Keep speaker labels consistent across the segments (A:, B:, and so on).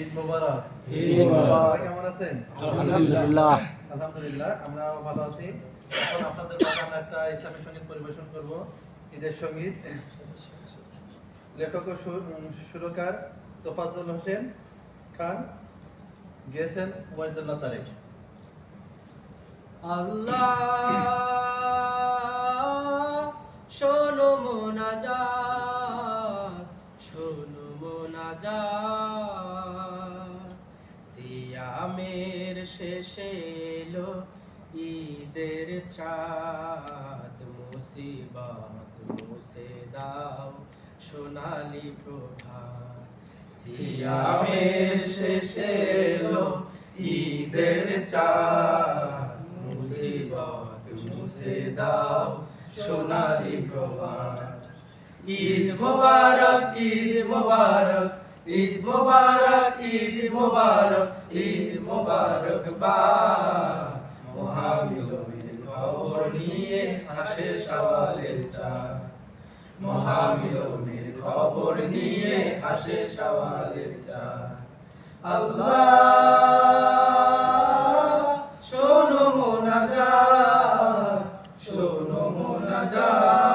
A: ঈদ মোবারক।
B: ঈদ মোবারক।
A: সবাই কেমন আছেন?
B: আলহামদুলিল্লাহ।
A: আলহামদুলিল্লাহ, আমরাও ভালো আছি। এখন আপনাদের মাঝে আমরা একটা ইসলামী সঙ্গীত পরিবেশন করব, ঈদের সঙ্গীত। লেখক ও সুরকার তোফাজ্জল হোসেন খান, গেয়েছেন ওবায়দুল্লাহ তারেক।
C: আল্লাহ শোনো মোনাজাত, শোনো মোনাজাত, সিয়ামের শেষে এলো ঈদের চাঁদ, মুসিবত মুছে দাও সোনালি প্রভাত, সিয়ামের শেষে এলো ঈদের চাঁদ, মুসিবত মুছে দাও সোনালি প্রভাত। ঈদ মোবারক, ঈদ মোবারক, ঈদ মোবারক, ঈদ মোবারক, ঈদ মোবারক বাদ, মহামিলনের খবর নিয়ে আসে শাওয়ালের চাঁদ, মহামিলনের খবর নিয়ে আসে শাওয়ালের চাঁদ। আল্লাহ শোনো মোনাজাত, শোনো মোনাজাত,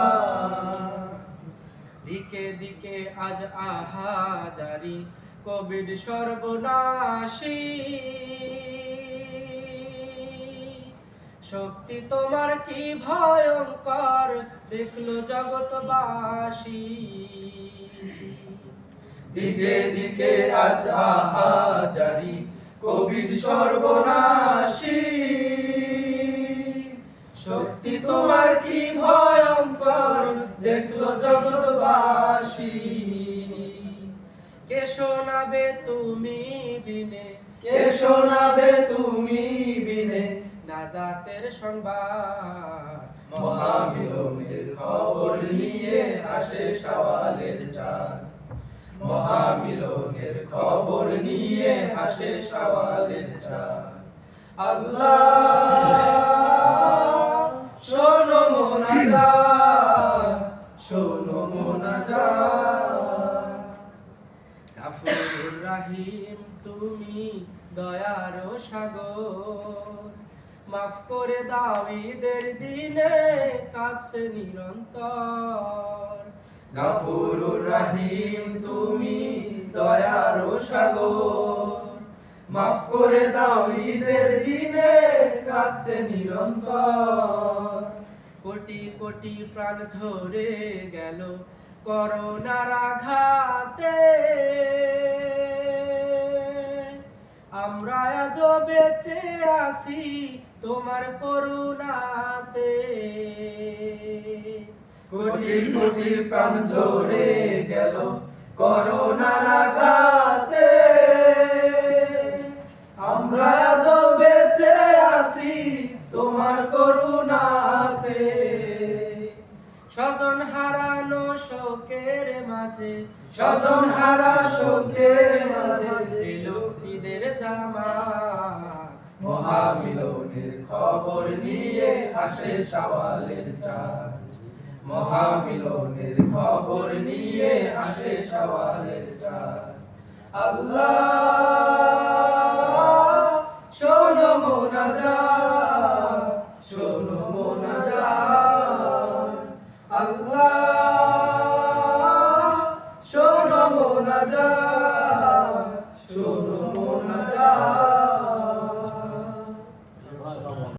C: দিকে দিকে আজ আহাজারি কোভিড সর্বনাশী, শক্তি তোমার কি ভয়ঙ্কর দেখলো জগৎবাসী, দিকে দিকে আজ আহাজারি কোভিড সর্বনাশী, শক্তি তোমার কি ভয়ঙ্কর দেখলো জগৎবাসী। কে শোনাবে তুমি বিনে, কে শোনাবে তুমি বিনে নাজাতের সংবাদ, মহামিলনের খবর নিয়ে আসে শাওয়ালের চাঁদ, মহামিলনের খবর নিয়ে আসে শাওয়ালের চাঁদ। আল্লাহ শোনো মোনাজাত, শোনো মোনাজাত, গাফুরুর রহিম তুমি দয়ার সাগর, মাফ করে দাও ঈদের দিনে কাছে নিরন্তর, গাফুরুর রহিম তুমি দয়ার সাগর, মাফ করে দাও ঈদের দিনে কাছে নিরন্তর। কোটি কোটি প্রাণ ঝরে গেল করোনার আঘাতে, আমরা আজ বেঁচে আছি তোমার করুণাতে, কোটি কোটি প্রাণ ঝরে গেল করোনার আঘাতে, আমরা আজ বেঁচে আছি তোমার করুণাতে। স্বজন হারানো শোকের মাঝে, স্বজন হারা শোকের মাঝে এলো ঈদের জামাত, মহামিলনের খবর নিয়ে আসে শাওয়ালের চাঁদ, মহামিলনের খবর নিয়ে আসে শাওয়ালের চাঁদ। আল্লাহ